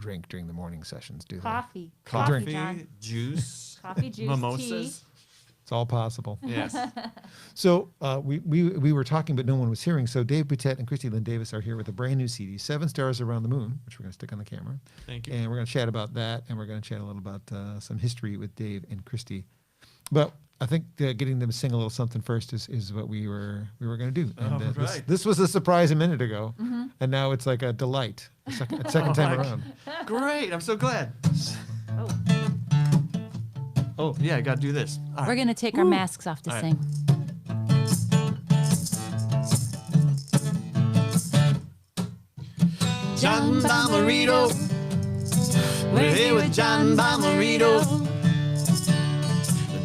drink during the morning sessions, do Coffee. they? John. Juice, Coffee, juice, mimosas. tea. It's all possible. Yes. So we were talking, but no one was hearing. So Dave Boutette and Kristi Lynn Davis are here with a brand new CD, 7 Stars Around the Moon, which we're going to stick on the camera. Thank you. And we're going to chat about that, and we're going to chat a little about some history with Dave and Kristi. But I think getting them to sing a little something first is what we were going to do. And right. this was a surprise a minute ago, and now it's like a delight a second time around. Great. I'm so glad. Oh. Oh, yeah, I got to do this. All We're right. going to take our masks off to All right. sing. John Bommarito. We're here with John Bommarito.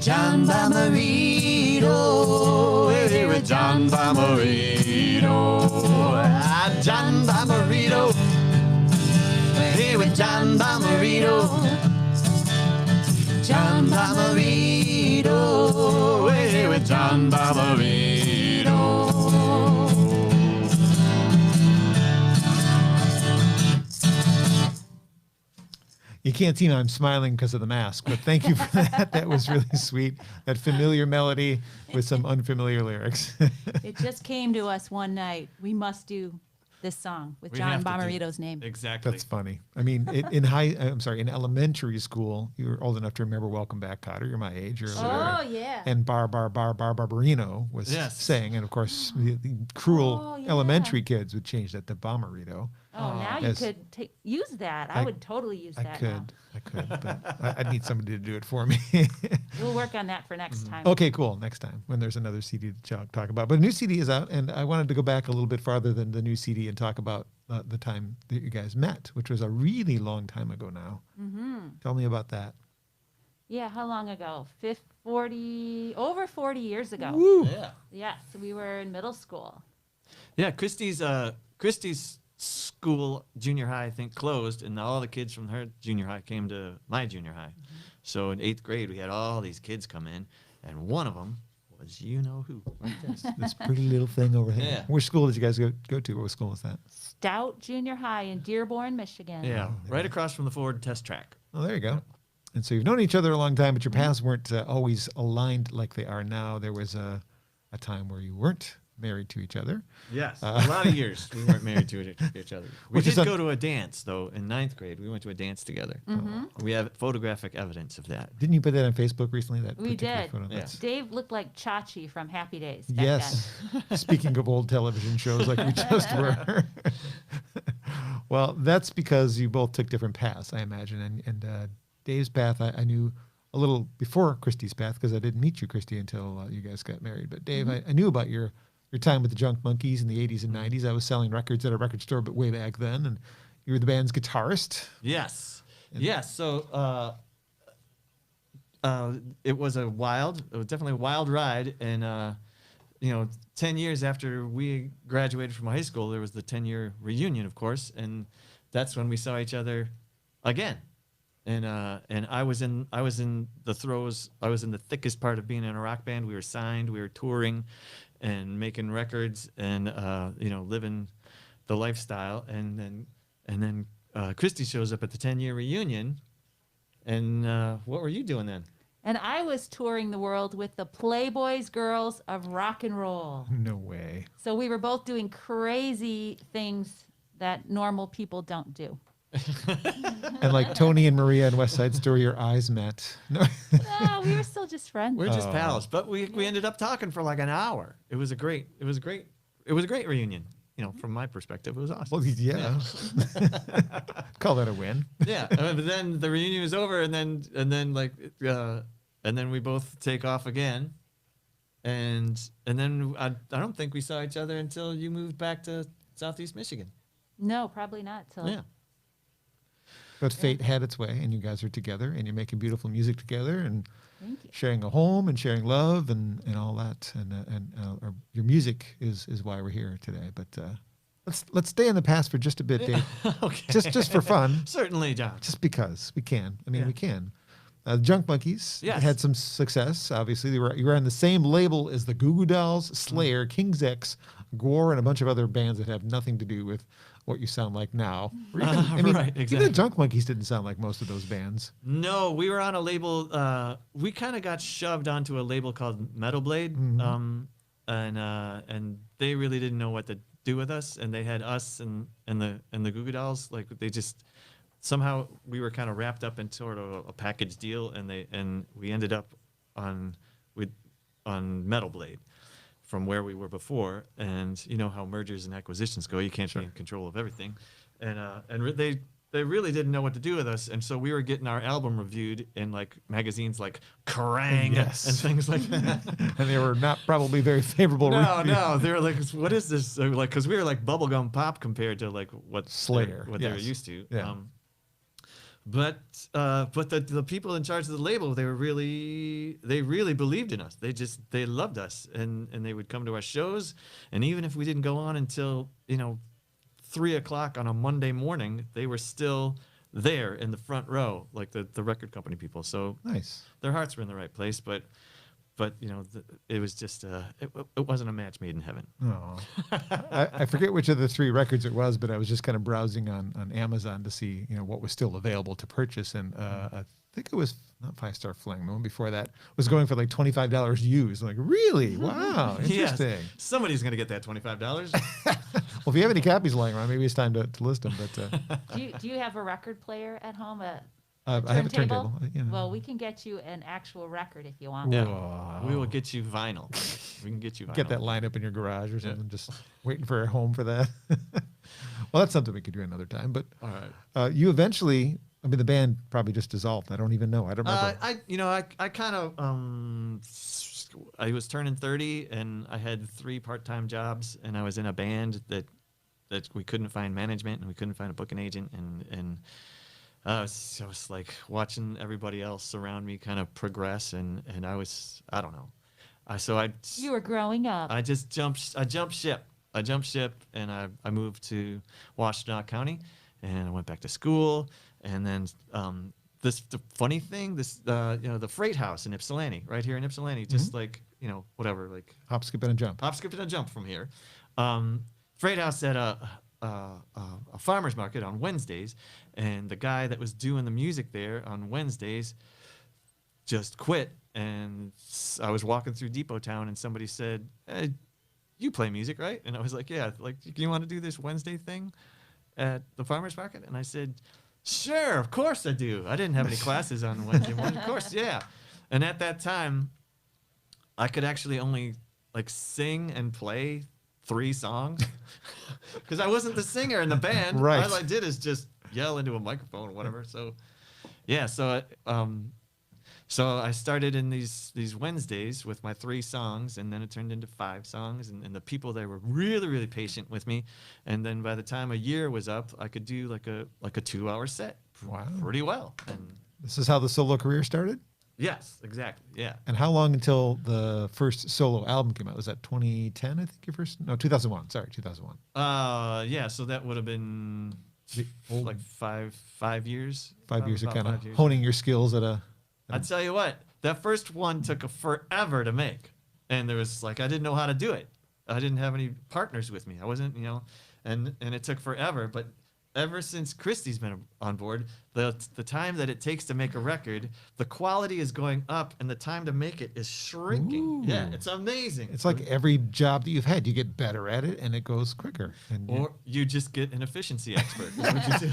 John Bommarito. We're here with John Bommarito. John Bommarito. We're here with John Bommarito. John Bommarito. We're here with John Bommarito. You can't see me, I'm smiling because of the mask, but thank you for that. That was really sweet. That familiar melody with some unfamiliar lyrics. It just came to us one night. We must do this song with We John have to do- Bommarito's name. Exactly. That's funny. I mean, in elementary school, you were old enough to remember Welcome Back, Kotter. You're my age. You're a little Oh, older. yeah. And Barbarino was Yes. saying, and of course, the cruel Oh, yeah. elementary kids would change that to Bommarito. Oh, now you Yes. could use that. I would totally use that now. I could, but I'd need somebody to do it for me. We'll work on that for next time. Okay, cool. Next time when there's another CD to talk about. But a new CD is out, and I wanted to go back a little bit farther than the new CD and talk about the time that you guys met, which was a really long time ago now. Tell me about that. Yeah, how long ago? Over 40 years ago. Woo! Yeah. Yeah, so we were in middle school. Yeah, Kristi's school, junior high, I think, closed, and all the kids from her junior high came to my junior high. So in 8th grade, we had all these kids come in, and one of them was you-know-who. Right there. This pretty little thing over here. Yeah. Which school did you guys go to? What school was that? Stout Junior High in Dearborn, Michigan. Yeah, right across from the Ford test track. Oh, there you go. And so you've known each other a long time, but your paths weren't always aligned like they are now. There was a time where you weren't married to each other. Yes, a lot of years we weren't married to each other. We Which is did go to a dance, though, in 9th grade. We went to a dance together. We have photographic evidence of that. Didn't you put that on Facebook recently? That We particular did. photo? Yeah. That's- Dave looked like Chachi from Happy Days back Yes. Speaking of old television shows like we just were. Well, that's because you both took different paths, I imagine. And Dave's path, I knew a little before Kristi's path because I didn't meet you, Kristi, until you guys got married. But Dave, I knew about your time with the Junk Monkeys in the 80s and 90s. I was selling records at a record store, but way back then. And you were the band's guitarist. Yes. Yes. So it was definitely a wild ride. And, 10 years after we graduated from high school, there was the 10-year reunion, of course. And that's when we saw each other again. And I was in the throes. I was in the thickest part of being in a rock band. We were signed. We were touring and making records and, living the lifestyle. And then Kristi shows up at the 10-year reunion. And what were you doing then? And I was touring the world with the Playboys Girls of Rock and Roll. No way. So we were both doing crazy things that normal people don't do. And like Tony and Maria in West Side Story, your eyes met. No. No, we were still just friends. We're just pals, but we ended up talking for like an hour. It was a great reunion. From my perspective, it was awesome. Well, yeah. Call that a win. Yeah, but then the reunion was over, and then we both take off again, and then I don't think we saw each other until you moved back to Southeast Michigan. No, probably not. Till Yeah. But fate had its way, and you guys are together, and you're making beautiful music together, and Thank you. sharing a home, and sharing love, and all that. And your music is why we're here today. But let's stay in the past for just a bit, Dave. Okay. Just for fun, Certainly, John. just because we can. I mean, Yeah. we can. Junk Monkeys Yes. had some success. Obviously, you were on the same label as the Goo Goo Dolls, Slayer, King's X, Gore, and a bunch of other bands that have nothing to do with what you sound like now. Or even, I mean, right, even exactly. the Drunk Monkeys didn't sound like most of those bands. No, we were on a label. We kind of got shoved onto a label called Metal Blade, and they really didn't know what to do with us, and they had us and the Goo Goo Dolls. Like they just somehow we were kind of wrapped up in sort of a package deal, and we ended up on Metal Blade from where we were before. And you know how mergers and acquisitions go; you can't be in control of everything, they really didn't know what to do with us, and so we were getting our album reviewed in like magazines like Kerrang Yes. and things like that. And they were not probably very favorable. No, they were like, "What is this?" They were like, because we were like bubblegum pop compared to like what Slayer, what they were yes. used to. Yeah. But the people in charge of the label, they really believed in us. They loved us, and they would come to our shows, and even if we didn't go on until 3:00 on a Monday morning, they were still there in the front row, like the record company people. So Nice. their hearts were in the right place, but it was just it wasn't a match made in heaven. Oh, I forget which of the 3 records it was, but I was just kind of browsing on Amazon to see what was still available to purchase, and I think it was not Five Star Fling. The one before that was going for like $25 used. I'm like, really? Wow, interesting. Yes, somebody's gonna get that $25. Well, if you have any copies lying around, maybe it's time to list them. But Do you have a record player at home? I have a turntable. Well, we can get you an actual record if you want. Yeah, Whoa. we will get you vinyl. We can get you vinyl. Get that line up in your garage or something, just waiting for a home for that. Well, that's something we could do another time. But All right. you eventually, I mean, the band probably just dissolved. I don't even know. I don't remember. I kind of I was turning 30 and I had 3 part-time jobs, and I was in a band that we couldn't find management and we couldn't find a booking agent, and I was like watching everybody else around me kind of progress, and I don't know. You were growing up. I jumped ship, and I moved to Washtenaw County, and I went back to school, and then the funny thing, the Freight House in Ypsilanti, right here in Ypsilanti, just like whatever, like Hop, skip, and a jump. hop, skip, and a jump from here. Freight House had a farmer's market on Wednesdays, and the guy that was doing the music there on Wednesdays just quit. And I was walking through Depot Town, and somebody said, "Hey, you play music, right?" And I was like, "Yeah, like, you want to do this Wednesday thing at the farmer's market?" And I said, "Sure, of course I do." I didn't have any classes on Wednesday morning. Of course, yeah. And at that time, I could actually only like sing and play 3 songs because I wasn't the singer in the band. Right. All I did is just yell into a microphone or whatever. So, yeah. So I started in these Wednesdays with my 3 songs, and then it turned into 5 songs, and the people there were really, really patient with me. And then by the time a year was up, I could do like a 2-hour set pretty well. And This is how the solo career started? yes, exactly. Yeah. And how long until the first solo album came out? Was that 2010, I think, your first? No, 2001. Sorry, 2001. Yeah, so that would have been like 5 years. 5 years of About kind of 5 years. honing your skills at a... I tell you what, that first one took forever to make, and there was like I didn't know how to do it. I didn't have any partners with me. I wasn't, and it took forever. But ever since Kristi's been on board, the time that it takes to make a record, the quality is going up, and the time to make it is shrinking. Ooh. Yeah, it's amazing. It's like every job that you've had, you get better at it, and it goes quicker. And or you just get an efficiency expert. Is what you do.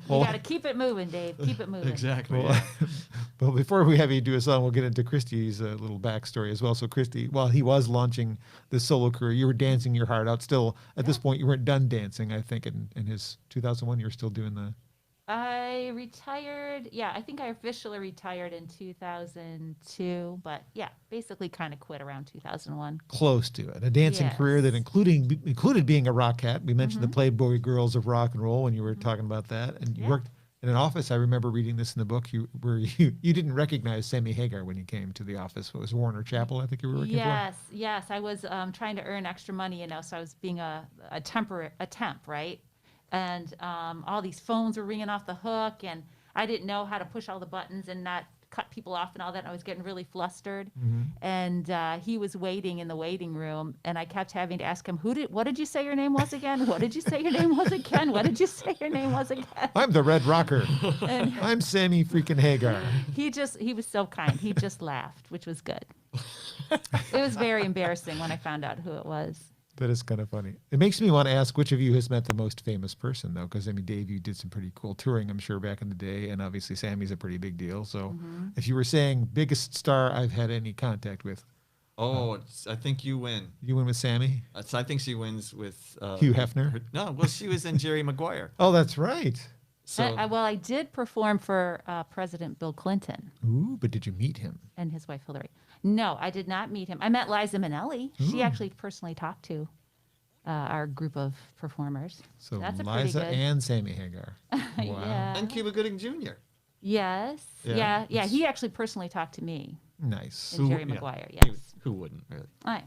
Well- You got to keep it moving, Dave. Keep it moving. Exactly. Well, yeah. well, before we have you do a song, we'll get into Kristi's little backstory as well. So, Kristi, while he was launching this solo career, you were dancing your heart out. Still, at this point, you weren't done dancing. I think in his 2001, you were still doing the... I retired. Yeah, I think I officially retired in 2002, but yeah, basically kind of quit around 2001. Close to it. A dancing career that Yes. included being a rock cat. We mentioned the Playboy Girls of Rock and Roll when you were talking about that. And you Yeah. worked in an office. I remember reading this in the book where you didn't recognize Sammy Hagar when you came to the office. It was Warner Chapel, I think you were working Yes. I was trying to earn extra money, so I was being a temp, right? And all these phones were ringing off the hook, and I didn't know how to push all the buttons and not cut people off and all that. And I was getting really flustered. Mm-hmm. And he was waiting in the waiting room, and I kept having to ask him, what did you say your name was again? What did you say your name was again? What did you say your name was again? I'm the Red Rocker. And I'm Sammy freaking Hagar. he was so kind. He just laughed, which was good. It was very embarrassing when I found out who it was. That is kind of funny. It makes me want to ask which of you has met the most famous person, though, because I mean, Dave, you did some pretty cool touring, I'm sure, back in the day, and obviously Sammy's a pretty big deal. So, if you were saying biggest star I've had any contact with, I think you win. you win with Sammy, So I think she wins with Hugh Hefner. No, well, she was in Jerry Maguire. Oh, that's right. So I did perform for President Bill Clinton Ooh, but did you meet him? and his wife Hillary. No, I did not meet him. I met Liza Minnelli. She Ooh. actually personally talked to our group of performers. So That's a pretty Liza good. and Sammy Hagar. Wow. Yeah. and Cuba Gooding Jr. Yes. Yeah. Yeah. He actually personally talked to me Nice. and Jerry yeah. Maguire. He Yes. was- Who wouldn't really? Aye.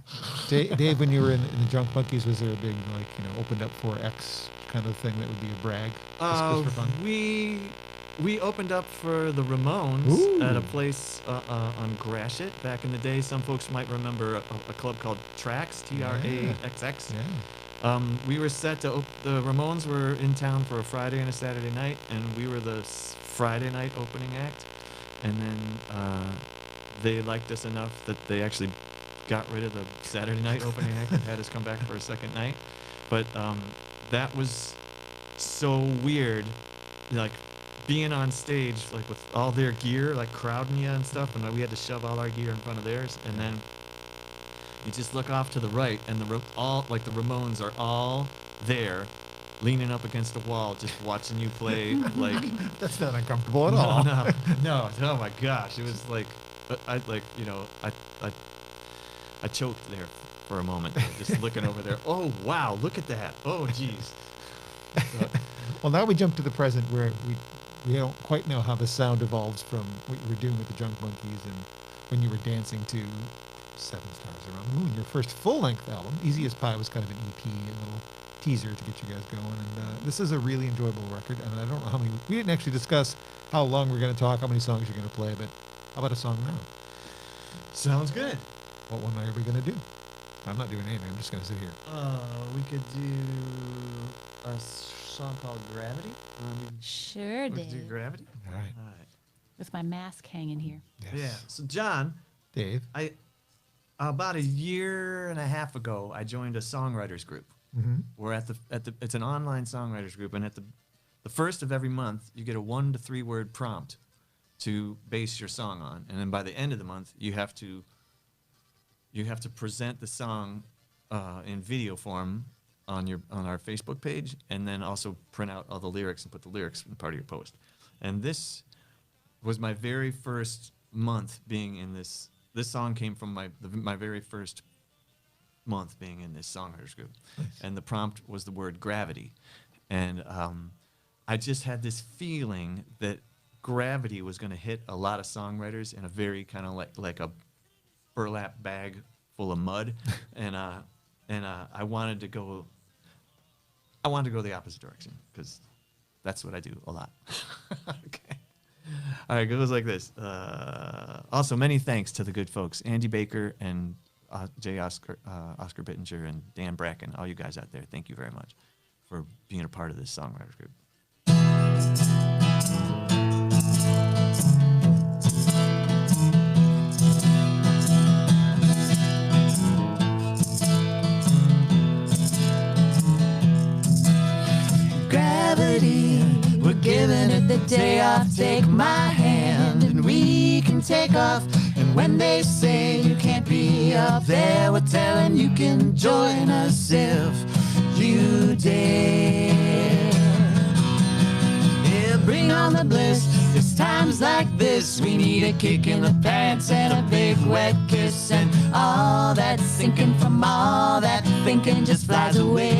Dave, when you were in the Drunk Monkeys, was there a big, like, opened up for X kind of thing that would be a brag? Just for fun? We opened up for the Ramones Ooh. at a place on Gratiot back in the day. Some folks might remember a club called Trax, Traxx. Yeah. We were set to the Ramones were in town for a Friday and a Saturday night, and we were the Friday night opening act. And then they liked us enough that they actually got rid of the Saturday night opening act and had us come back for a second night. But that was so weird, like being on stage like with all their gear, like crowding you and stuff, and we had to shove all our gear in front of theirs, and then you just look off to the right, and the Ramones are all there, leaning up against the wall, just watching you play. Like That's not uncomfortable at all. no. Oh my gosh, it was like, I choked there for a moment, just looking over there. Oh wow, look at that. Oh geez. Well, now we jump to the present where we don't quite know how the sound evolves from what you were doing with the Drunk Monkeys and when you were dancing to Seven Stars Around the Moon, your first full-length album. Easy as Pie was kind of an EP, a little teaser to get you guys going. And this is a really enjoyable record. And I don't know how many, we didn't actually discuss how long we're going to talk, how many songs you're going to play, but how about a song now? Sounds good. What one are we going to do? I'm not doing anything. I'm just going to sit here. We could do a song called Gravity. Sure We could do did. Gravity. All right. All right. With my mask hanging here. Yes. Yeah. So John, Dave. about a year and a half ago, I joined a songwriters group. Mm-hmm. We're at the it's an online songwriters group, and at the first of every month, you get a 1 to 3 word prompt to base your song on, and then by the end of the month, you have to present the song in video form on our Facebook page, and then also print out all the lyrics and put the lyrics in part of your post. And this was my very first month being in this. This song came from my very first month being in this songwriters group, and the prompt was the word gravity, and I just had this feeling that gravity was going to hit a lot of songwriters in a very kind of like a burlap bag full of mud, and I wanted to go the opposite direction because that's what I do a lot. Okay. All right, it goes like this. Also, many thanks to the good folks, Andy Baker and Oscar Bittinger and Dan Bracken, all you guys out there. Thank you very much for being a part of this songwriters group. Gravity, we're giving it the day off. Take my hand and we can take off. And when they say you can't be up there, we're telling you can join us if you dare. Yeah, bring on the bliss. It's times like this we need a kick in the pants and a big wet kiss, and all that sinking from all that thinking just flies away.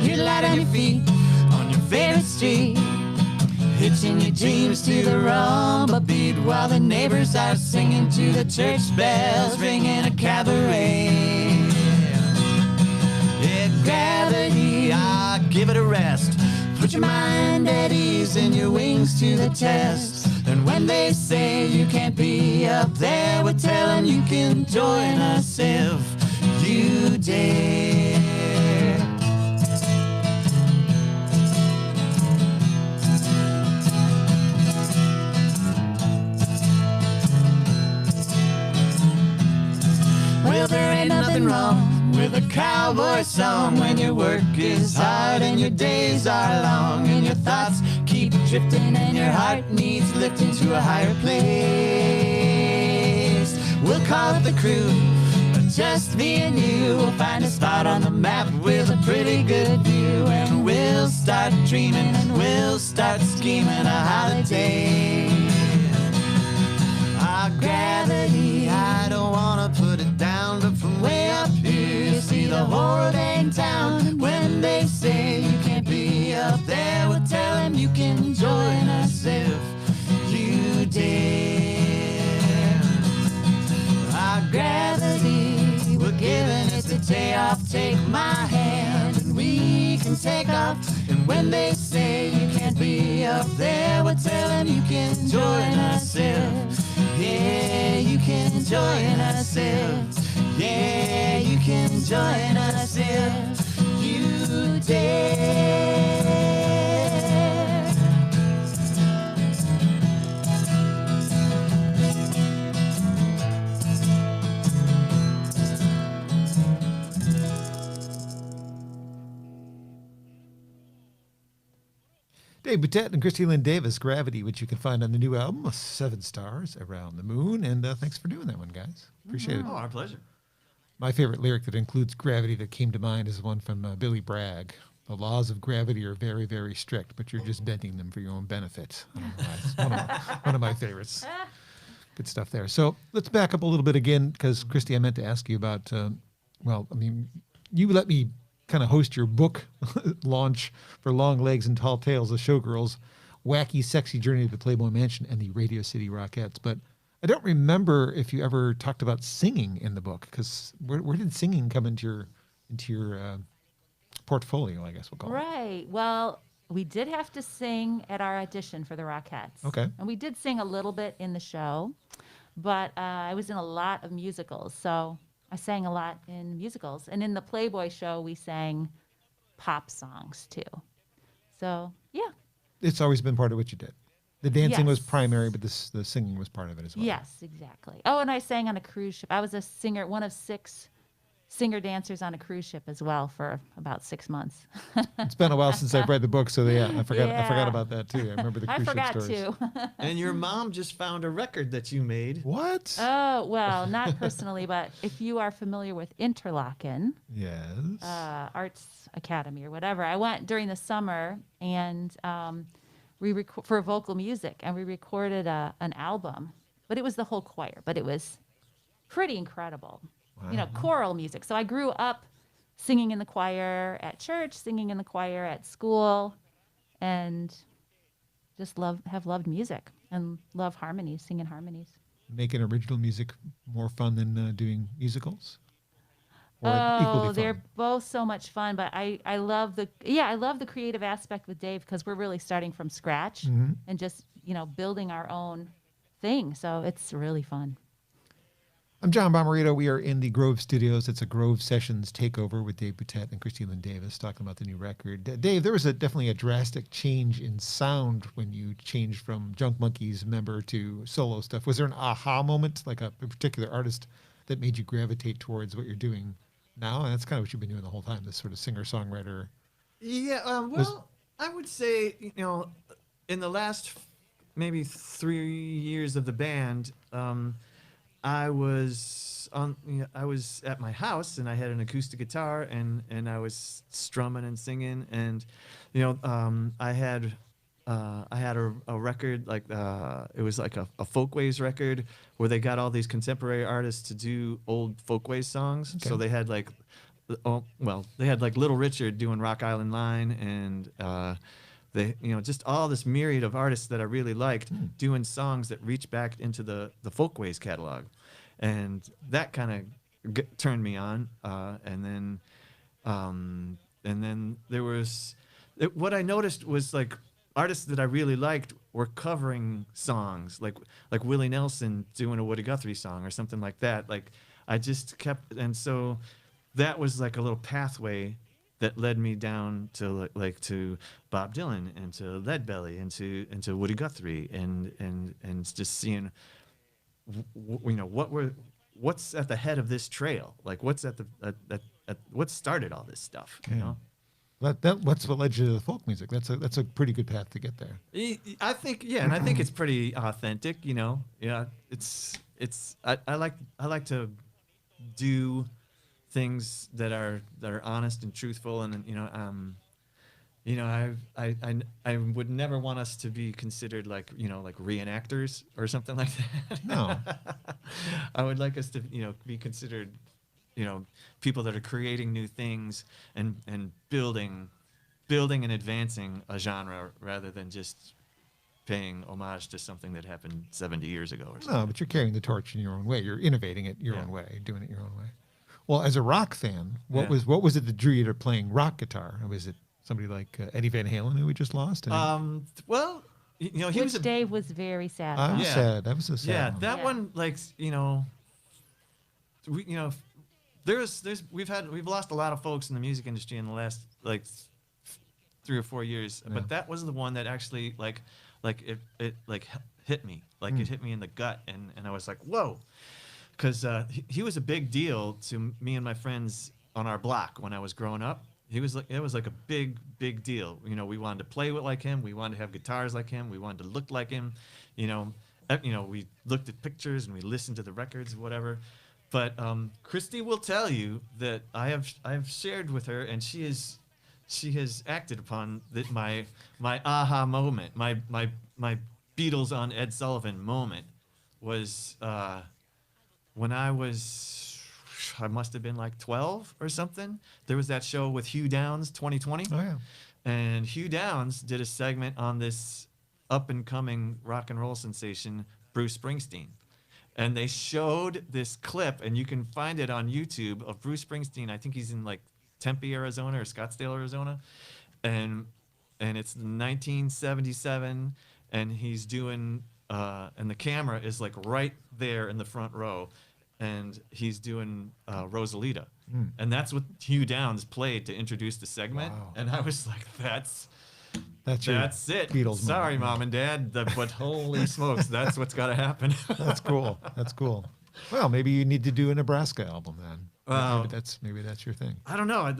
You light on your feet on your favorite street, hitching your dreams to the rumba beat while the neighbors are singing to the church bells, ringing a cabaret. Yeah, gravity, give it a rest. Put your mind at ease and your wings to the test. when they say you can't be up there, we'll tell them you can join us if you dare. Well, there ain't nothing wrong with a cowboy song when your work is hard and your days are long and your thoughts keep drifting and your heart needs lifting to a higher place. We'll call it the crew, just me and you. We'll find a spot on the map with a pretty good view, and we'll start dreaming and we'll start scheming a holiday. Our gravity, I don't wanna put it down, but from way up here you see the whole dang town. And when they say you can't be up there, we'll tell them you can join us if you dare. Our gravity, we're giving it the day off. Take my hand and we can take off. And when they say you can't be up there, we'll tell them you can join us if, yeah, you can join us if, yeah, you can join us if you dare. Dave Boutette and Kristi Lynn Davis, Gravity, which you can find on the new album, 7 Stars Around the Moon. And thanks for doing that one, guys. Appreciate it. Oh, our pleasure. My favorite lyric that includes gravity that came to mind is one from Billy Bragg. The laws of gravity are very, very strict, but you're just bending them for your own benefit. I don't know why. It's one of my favorites. Good stuff there. So let's back up a little bit again, because, Kristi, I meant to ask you about, you let me kind of host your book launch for Long Legs and Tall Tales, the Showgirls, Wacky, Sexy Journey to the Playboy Mansion and the Radio City Rockettes. But I don't remember if you ever talked about singing in the book, because where did singing come into your portfolio, I guess we'll call it? Right. Well, we did have to sing at our audition for the Rockettes. Okay. And we did sing a little bit in the show, but I was in a lot of musicals, so I sang a lot in musicals. And in the Playboy show, we sang pop songs too. So, yeah. It's always been part of what you did. The dancing was Yes. primary, but the singing was part of it as well. Yes, exactly. Oh, and I sang on a cruise ship. I was a singer, one of 6 singer-dancers on a cruise ship as well for about 6 months. It's been a while since I've read the book, so yeah, I forgot Yeah. about that too. I remember the I cruise ship forgot stories. too. And your mom just found a record that you made. What? Oh, well, not personally, but if you are familiar with Interlaken, Yes. Arts Academy or whatever, I went during the summer and for vocal music, and we recorded an album, but it was the whole choir, but it was pretty incredible. Wow. You know, choral music. So I grew up singing in the choir at church, singing in the choir at school, and just have loved music and love harmonies, singing harmonies. Making original music more fun than doing musicals? Or equally fun? They're both so much fun, but I love the creative aspect with Dave, because we're really starting from scratch and just, building our own thing. So it's really fun. I'm John Bommarito. We are in the Grove Studios. It's a Grove Sessions takeover with Dave Boutette and Kristi Lynn Davis talking about the new record. Dave, there was definitely a drastic change in sound when you changed from Junk Monkeys member to solo stuff. Was there an aha moment, like a particular artist that made you gravitate towards what you're doing now? And that's kind of what you've been doing the whole time, this sort of singer-songwriter. Yeah, I would say, in the last maybe 3 years of the band, I was at my house and I had an acoustic guitar and I was strumming and singing, and I had a record, like it was like a folkways record where they got all these contemporary artists to do old folkways songs. Okay. So they had like Little Richard doing Rock Island Line, and they, just all this myriad of artists that I really liked doing songs that reach back into the folkways catalog, and that kind of turned me on. And then there was what I noticed was like artists that I really liked were covering songs, like Willie Nelson doing a Woody Guthrie song or something like that. Like I just kept, and so that was like a little pathway that led me down to like to Bob Dylan and to Leadbelly and to Woody Guthrie and just seeing you know what's at the head of this trail, like what's at what started all this stuff, you know. What's what led you to the folk music. That's a pretty good path to get there. I think, yeah, and I think it's pretty authentic, you know. Yeah, I like to do things that are honest and truthful, and I would never want us to be considered like reenactors or something like that. No. I would like us to be considered people that are creating new things and building and advancing a genre rather than just paying homage to something that happened 70 years ago or something. No, but you're carrying the torch in your own way. You're innovating it your own way, doing it your own way. Well, as a rock fan, what was it that drew you to playing rock guitar? Was it somebody like Eddie Van Halen, who we just lost? Well, he was Dave was very sad. I about. was sad. That was a sad. Yeah, one. that one, like, we've lost a lot of folks in the music industry in the last like 3 or 4 years, but that was the one that actually it hit me, it hit me in the gut, and I was like, whoa, because he was a big deal to me and my friends on our block when I was growing up. It was like a big deal. We wanted to play like him, we wanted to have guitars like him, we wanted to look like him. We looked at pictures and we listened to the records, whatever. But Kristi will tell you that I have shared with her, and she has acted upon my aha moment, my Beatles on Ed Sullivan moment was when I must have been like 12 or something. There was that show with Hugh Downs, 2020. Oh yeah. And Hugh Downs did a segment on this up and coming rock and roll sensation, Bruce Springsteen. And they showed this clip, and you can find it on YouTube, of Bruce Springsteen. I think he's in like Tempe, Arizona, or Scottsdale, Arizona, and it's 1977, and he's doing, and the camera is like right there in the front row, and he's doing Rosalita, and that's what Hugh Downs played to introduce the segment, Wow. and I was like, that's it. Beatles Sorry, moment. Mom and Dad, but holy smokes, that's what's got to happen. That's cool. That's cool. Well, maybe you need to do a Nebraska album then. Well, maybe that's your thing. I don't know.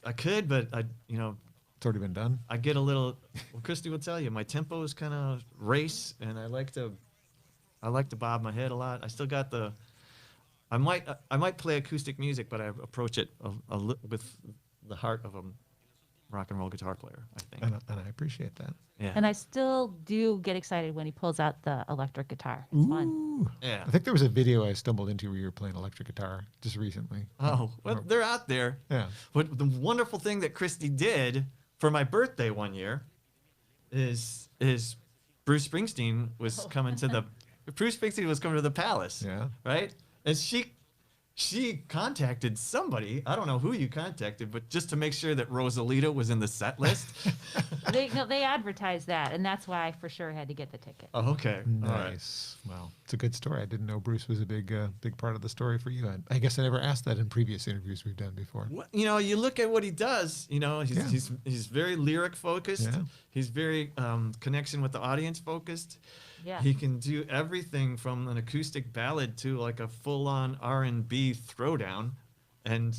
I could, but It's already been done. I get a little. Well, Kristi will tell you, my tempo is kind of race, and I like to bob my head a lot. I still got the. I might play acoustic music, but I approach it with the heart of a rock and roll guitar player, I think. And I appreciate that. Yeah. And I still do get excited when he pulls out the electric guitar. It's fun. Ooh. Yeah. I think there was a video I stumbled into where you were playing electric guitar just recently. Oh, well, they're out there. Yeah. But the wonderful thing that Kristi did for my birthday one year is Bruce Springsteen was coming to the Palace. Yeah. Right? And she contacted somebody. I don't know who you contacted, but just to make sure that Rosalita was in the set list. They advertised that, and that's why I for sure had to get the ticket. Oh, okay. All right. Nice. Well, it's a good story. I didn't know Bruce was a big part of the story for you. I guess I never asked that in previous interviews we've done before. Well, you look at what he does. He's very lyric focused. Yeah. He's very connection with the audience focused. Yeah. He can do everything from an acoustic ballad to like a full-on R&B throwdown, and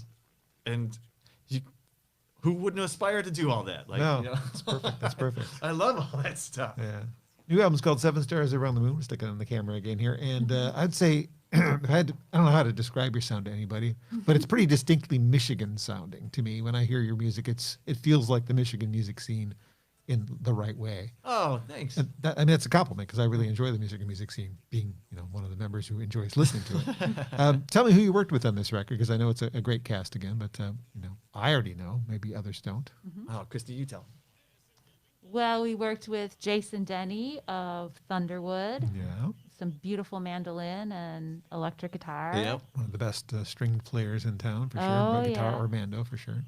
who wouldn't aspire to do all that? Like, No, that's perfect. That's perfect. I love all that stuff. Yeah. New album's called 7 Stars Around the Moon. We're sticking on the camera again here. And I'd say, I don't know how to describe your sound to anybody, but it's pretty distinctly Michigan sounding to me. When I hear your music, it feels like the Michigan music scene in the right way. Oh, thanks. And that's a compliment because I really enjoy the music scene, being one of the members who enjoys listening to it. Tell me who you worked with on this record, because I know it's a great cast again, but I already know. Maybe others don't. Oh, Kristi, you tell. Well, we worked with Jason Denny of Thunderwood. Yeah, Some beautiful mandolin and electric guitar. Yep. one of the best string players in town for sure. Oh, Guitar yeah. or mando for sure.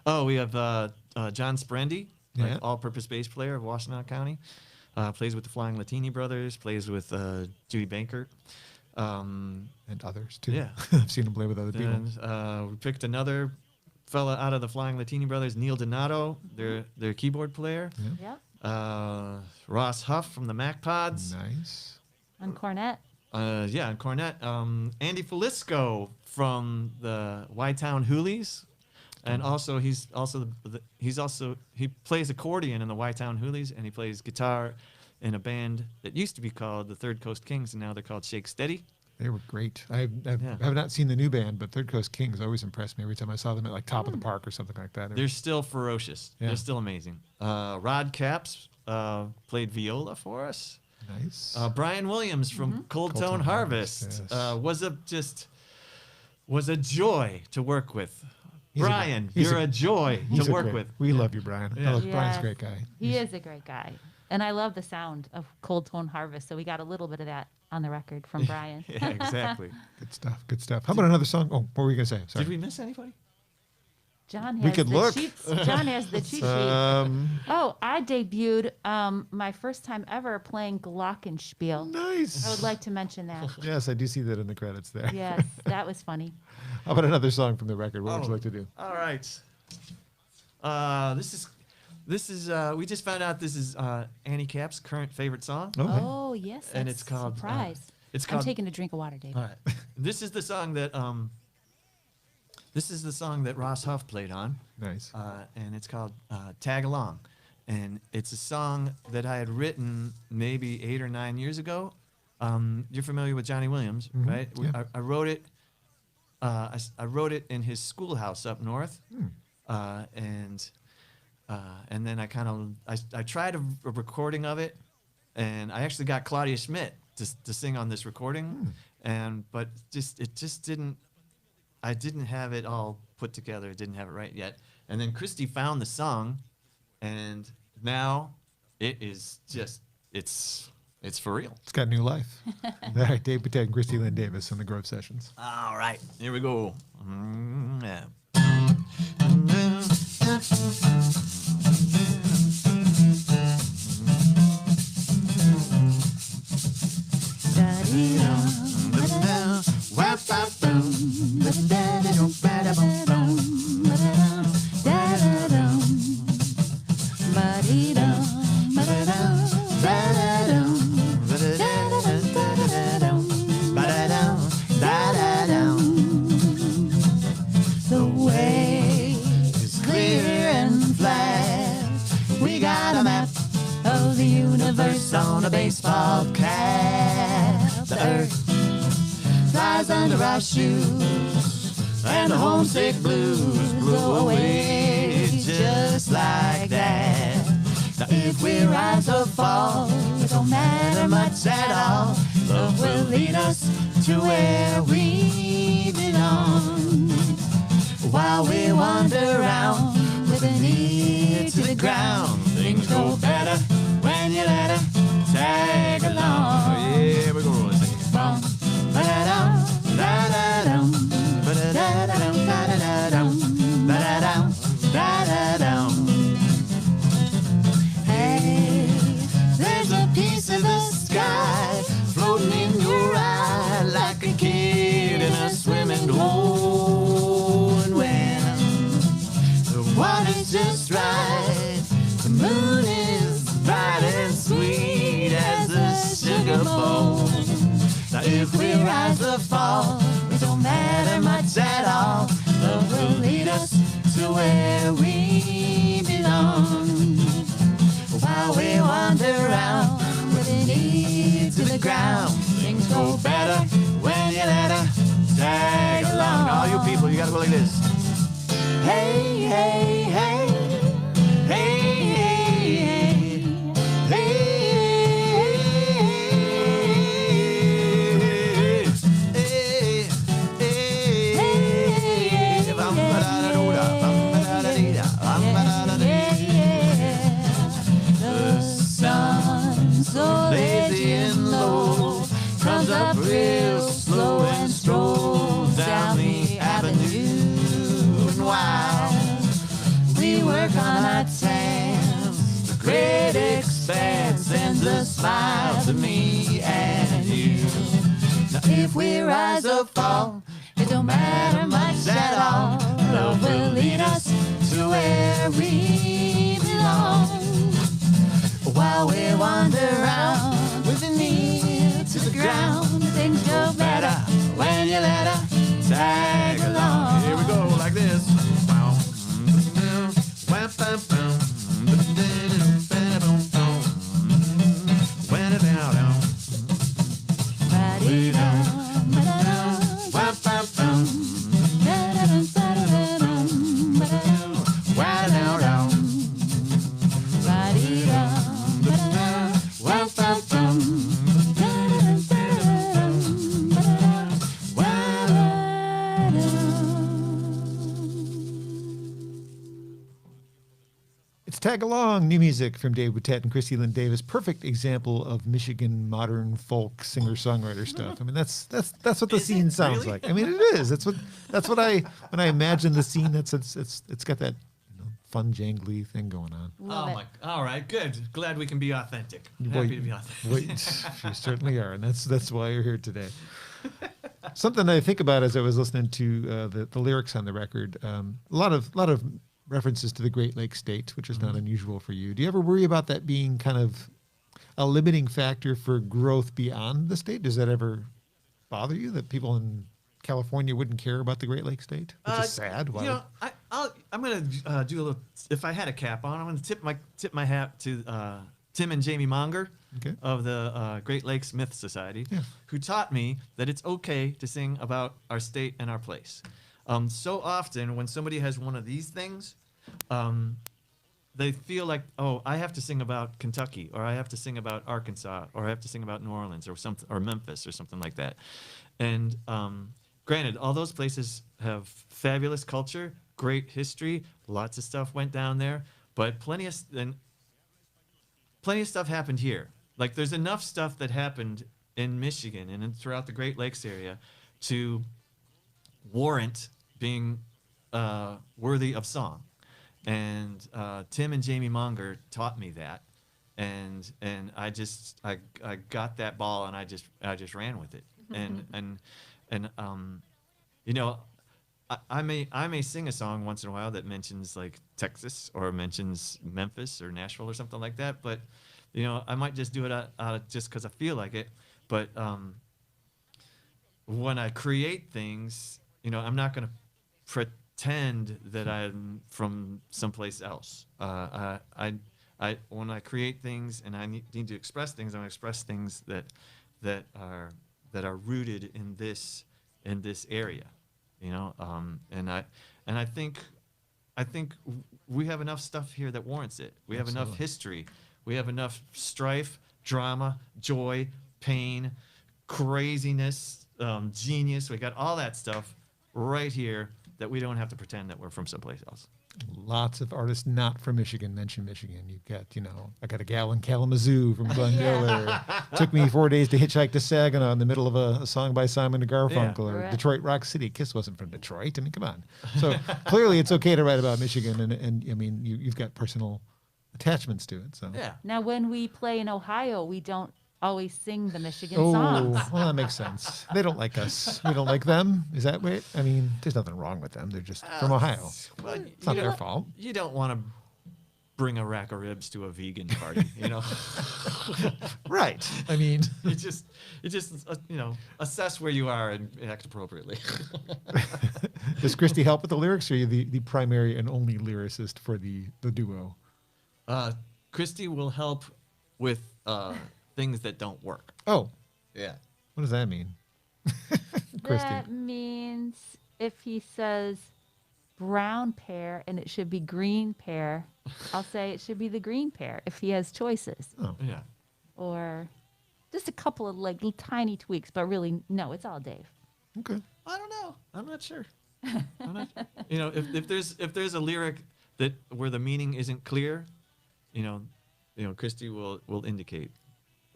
Oh, we have John Sprendy Yeah. like all-purpose bass player of Washtenaw County. Plays with the Flying Latini Brothers. Plays with Judy Bankert. And others too. Yeah. I've seen him play with other people. And we picked another fella out of the Flying Latini Brothers, Neil Donato, their keyboard player. Yep. Ross Huff from the Mac Pods. Nice. On cornet. Yeah, and cornet. Andy Falisco from the Y-Town Hoolies, and also he plays accordion in the Y-Town Hoolies, and he plays guitar in a band that used to be called the Third Coast Kings, and now they're called Shake Steady. They were great. I Yeah. have not seen the new band, but Third Coast Kings always impressed me every time I saw them at like Top of the Park or something like that. They're still ferocious. Yeah. They're still amazing. Rod Capps played viola for us. Nice. Brian Williams from Cold Cold Tone Tone Harvest Harvest, was a joy to work with. He's a Brian, great- he's you're a- a joy He's to a work great- with. We love you, Brian. Yeah. Brian's a Yes. great guy. He is a great guy. And I love the sound of Cold Tone Harvest. So we got a little bit of that on the record from Brian. Yeah, exactly. Good stuff. Good stuff. How about another song? Oh, what were you gonna say? Sorry. Did we miss anybody? John has We could the look. cheats. John has the cheat sheet. Oh, I debuted my first time ever playing Glockenspiel. Nice. I would like to mention that. Yes, I do see that in the credits there. Yes, that was funny. How about another song from the record? What would you like to do? All right. This is we just found out this is Annie Cap's current favorite song. Okay. Oh, yes. And that's it's called, Surprise. it's I'm called- taking a drink of water, Dave. All right. This is the song that Ross Huff played on. Nice. And it's called Tag Along. And it's a song that I had written maybe 8 or 9 years ago. You're familiar with Johnny Williams, right? Yeah. I wrote it. I wrote it in his schoolhouse up north, and then I tried a recording of it, and I actually got Claudia Schmidt to sing on this recording, but it just didn't. I didn't have it all put together. Didn't have it right yet. And then Kristi found the song, and now it is just it's for real. It's got new life. All right, Dave Boutette and Kristi Lynn Davis on the Grove Sessions. All right, here we go. Yeah. The way is clear and flat. We got a map of the universe on a baseball cap. The earth flies under our shoes, and the homesick blues blow away just like that. Now if we rise or fall, it don't matter much at all. Love will lead us to where we belong. While we wander around with an ear to the ground, things go better when you let her tag along. Yeah, we're gonna sing it. Bum, ba-da-dum, da-da-dum, ba-da-da-dum, da-da-da-dum, ba-da-dum, da-da-dum. Hey, there's a piece of the sky floating in your eye like a kid in a swimming hole. And when the water's just right, the moon is bright and sweet as a sugar bowl. Now if we rise or fall, it don't matter much at all. Love will lead us to where we belong. While we wander around with an ear to the ground, things go better when you let her tag along. All you people, you gotta go like this. Hey, hey, hey, hey, hey, hey, The sun, so lazy and low, comes up real slow and strolls down the avenue. And while we the smiles of me and you. Now if we rise or fall, it don't matter much at all. Love will lead us to where we belong. While we wander around with an ear to the ground, things go better when you let her tag along. Here we go, like this. Tag Along, new music from Dave Boutette and Kristi Lynn Davis. Perfect example of Michigan modern folk singer-songwriter stuff. I mean, that's what the scene sounds really? like. I mean, it is. That's what I when I imagine the scene. It's got that fun jangly thing going on. Love it. All right, good. Glad we can be authentic. Well, Happy to be authentic. Wait, you certainly are, and that's why you're here today. Something I think about as I was listening to the lyrics on the record. A lot of references to the Great Lakes state, which is not unusual for you. Do you ever worry about that being kind of a limiting factor for growth beyond the state? Does that ever bother you that people in California wouldn't care about the Great Lakes state? Which is sad. Why You know, I'm gonna do a little. If I had a cap on, I'm gonna tip my hat to Tim and Jamie Monger Okay. of the Great Lakes Myth Society, Yeah. who taught me that it's okay to sing about our state and our place. So often when somebody has one of these things, they feel like, oh, I have to sing about Kentucky, or I have to sing about Arkansas, or I have to sing about New Orleans, or something, or Memphis, or something like that. And granted, all those places have fabulous culture, great history, lots of stuff went down there, but plenty of stuff happened here. Like there's enough stuff that happened in Michigan and throughout the Great Lakes area to warrant being worthy of song. And Tim and Jamie Monger taught me that, and I got that ball and I just ran with it. And you know, I may sing a song once in a while that mentions like Texas or mentions Memphis or Nashville or something like that, but you know, I might just do it out of just because I feel like it. But when I create things, you know, I'm not going to pretend that I'm from someplace else. When I create things and I need to express things, I'm going to express things that are rooted in this area, you know. And I think we have enough stuff here that warrants it. We have enough history. We have enough strife, drama, joy, pain, craziness, genius. We got all that stuff right here that we don't have to pretend that we're from someplace else. Lots of artists not from Michigan mention Michigan. You've got, you know, I got a gal in Kalamazoo from Glenn Miller. Took me 4 days to hitchhike to Saginaw in the middle of a song by Simon and Garfunkel, or Right. Detroit Rock City. Kiss wasn't from Detroit. I mean, come on. So clearly it's okay to write about Michigan, and I mean, you've got personal attachments to it. So Yeah. Now, when we play in Ohio, we don't always sing the Michigan Oh, songs. well, that makes sense. They don't like us. We don't like them. Is that what? I mean, there's nothing wrong with them. They're just from Ohio. Well, It's not their fault. You don't want to bring a rack of ribs to a vegan party, you know. Right. I mean, you just you know, assess where you are and act appropriately. does Kristi help with the lyrics, or are you the primary and only lyricist for the duo? Kristi will help with things that don't work. Oh, Yeah. what does that mean? Kristi. That means if he says brown pear and it should be green pear, I'll say it should be the green pear if he has choices. Oh, Yeah. Or just a couple of like little tiny tweaks, but really, no, it's all Dave. okay. I don't know. I'm not sure. You know, if there's a lyric that where the meaning isn't clear, you know, Kristi will indicate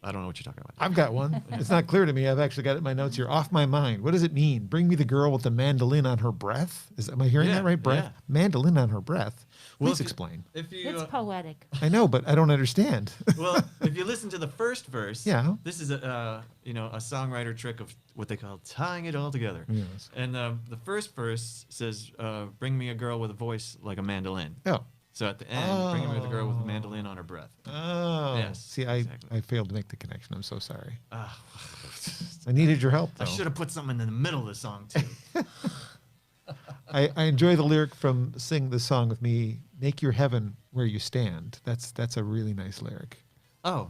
I don't know what you're talking about. I've got one. It's not clear to me. I've actually got it in my notes here. Off my mind. What does it mean? Bring me the girl with the mandolin on her breath? Am I hearing Yeah, that right? Breath? yeah. Mandolin on her breath. Well, Please explain. If you, It's poetic. I know, but I don't understand. well, if you listen to the first verse, Yeah. this is a songwriter trick of what they call tying it all together. Yes. And the first verse says, "Bring me a girl with a voice like a mandolin." Oh. So at the end, bring me with a girl with a mandolin on her breath. Oh. Yes, See, exactly. I failed to make the connection. I'm so sorry. Ah, I needed your help, though. I should have put something in the middle of the song too. I enjoy the lyric from "Sing the Song with Me." Make your heaven where you stand. That's a really nice lyric. Oh,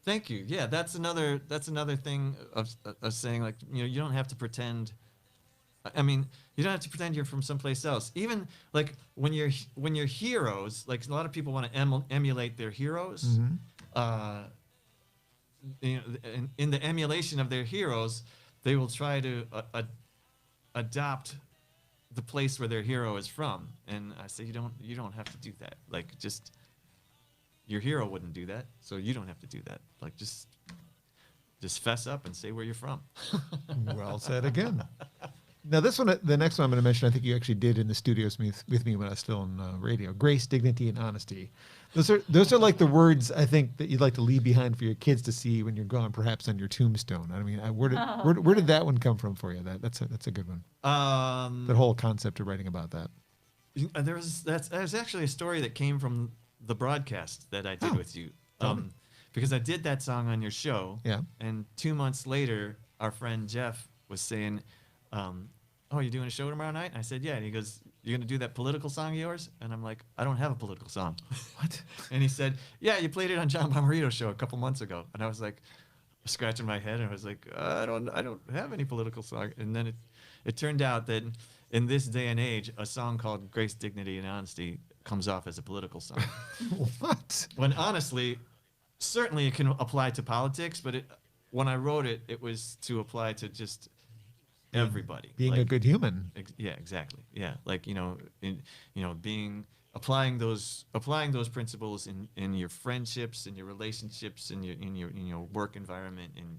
thank you. Yeah, that's another thing of saying, like, you don't have to pretend. I mean, you don't have to pretend you're from someplace else. Even like when you're heroes, like a lot of people want to emulate their heroes. In the emulation of their heroes, they will try to adopt the place where their hero is from. And I say you don't have to do that. Like, just your hero wouldn't do that, so you don't have to do that. Like, just fess up and say where you're from. Well said again. Now, this one, the next one I'm going to mention, I think you actually did in the studios with me when I was still on radio. Grace, dignity, and honesty. Those are like the words I think that you'd like to leave behind for your kids to see when you're gone, perhaps on your tombstone. I mean, where did that one come from for you? That's a good one. That whole concept of writing about that. There's actually a story that came from the broadcast that I did with you. Tell me. Because I did that song on your show. Yeah. And 2 months later, our friend Jeff was saying, "Oh, you're doing a show tomorrow night?" And I said, "Yeah." And he goes, "You're going to do that political song of yours?" And I'm like, "I don't have a political song." What? And he said, "Yeah, you played it on John Bommarito's show a couple months ago." And I was like, scratching my head, and I was like, I don't have any political song. And then it turned out that in this day and age, a song called Grace, Dignity, and Honesty comes off as a political song. What? When honestly, certainly it can apply to politics, but when I wrote it, it was to apply to just everybody. Being a good human. Yeah, exactly. Yeah, like applying those principles in your friendships, in your relationships, in your work environment, and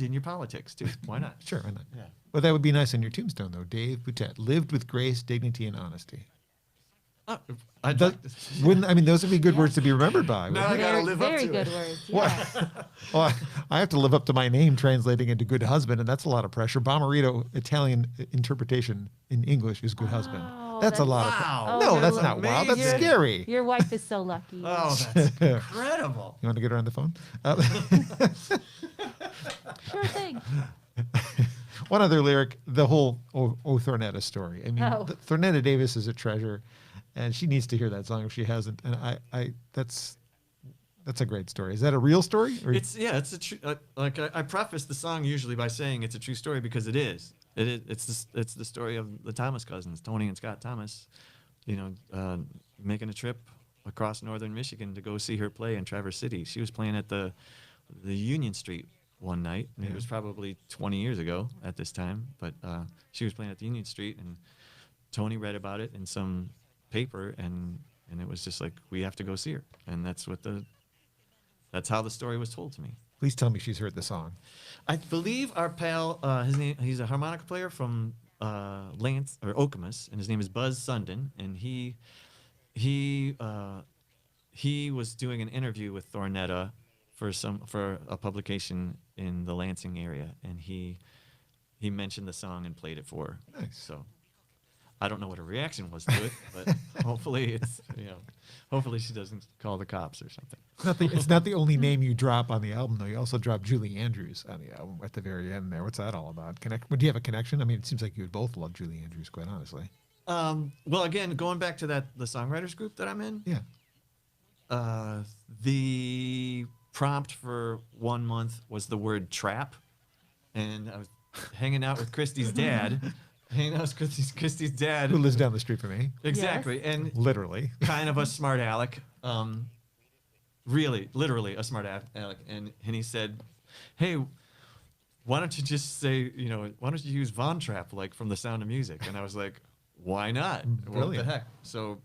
in your politics too. Why not? Sure, why not? Yeah. Well, that would be nice on your tombstone, though. Dave Boutette lived with grace, dignity, and honesty. I'd That, like to, those would be good words to be remembered by. No, I wouldn't they? gotta live up Very to good it. words. What? Yeah. Well, I have to live up to my name translating into good husband, and that's a lot of pressure. Bommarito Italian interpretation in English is good husband. Wow, That's a that's- lot Wow. of. Oh, No, you're that's not wow. That's amazing. scary. Your wife is so lucky. Oh, that's incredible. You want to get her on the phone? Sure thing. One other lyric, the whole O Thornetta story. I mean, Oh. Thornetta Davis is a treasure, and she needs to hear that song if she hasn't. And that's a great story. Is that a real story? Or It's a true. I preface the song usually by saying it's a true story because it is. It's the story of the Thomas cousins, Tony and Scott Thomas, making a trip across northern Michigan to go see her play in Traverse City. She was playing at the Union Street one night. And It was probably 20 years ago at this time, but she was playing at the Union Street, and Tony read about it in some paper, and it was just like, we have to go see her, and that's how the story was told to me. Please tell me she's heard the song. I believe our pal, he's a harmonica player from Lance or Okemos, and his name is Buzz Sundin, and he was doing an interview with Thornetta for a publication in the Lansing area, and he mentioned the song and played it for her. Nice. So I don't know what her reaction was to it, but hopefully hopefully she doesn't call the cops or something. It's not the only name you drop on the album, though. You also drop Julie Andrews on the album at the very end there. What's that all about? Do you have a connection? I mean, it seems like you would both love Julie Andrews, quite honestly. Well, again, going back to the songwriters group that I'm in, Yeah. the prompt for 1 month was the word trap, and I was hanging out with Kristi's dad. Kristi's dad. Who lives down the street from me? Exactly, and Literally. kind of a smart aleck. Really, literally a smart aleck. And he said, "Hey, why don't you just say, why don't you use Von Trapp, like from The Sound of Music?" And I was like, "Why not? What the Brilliant. heck?" So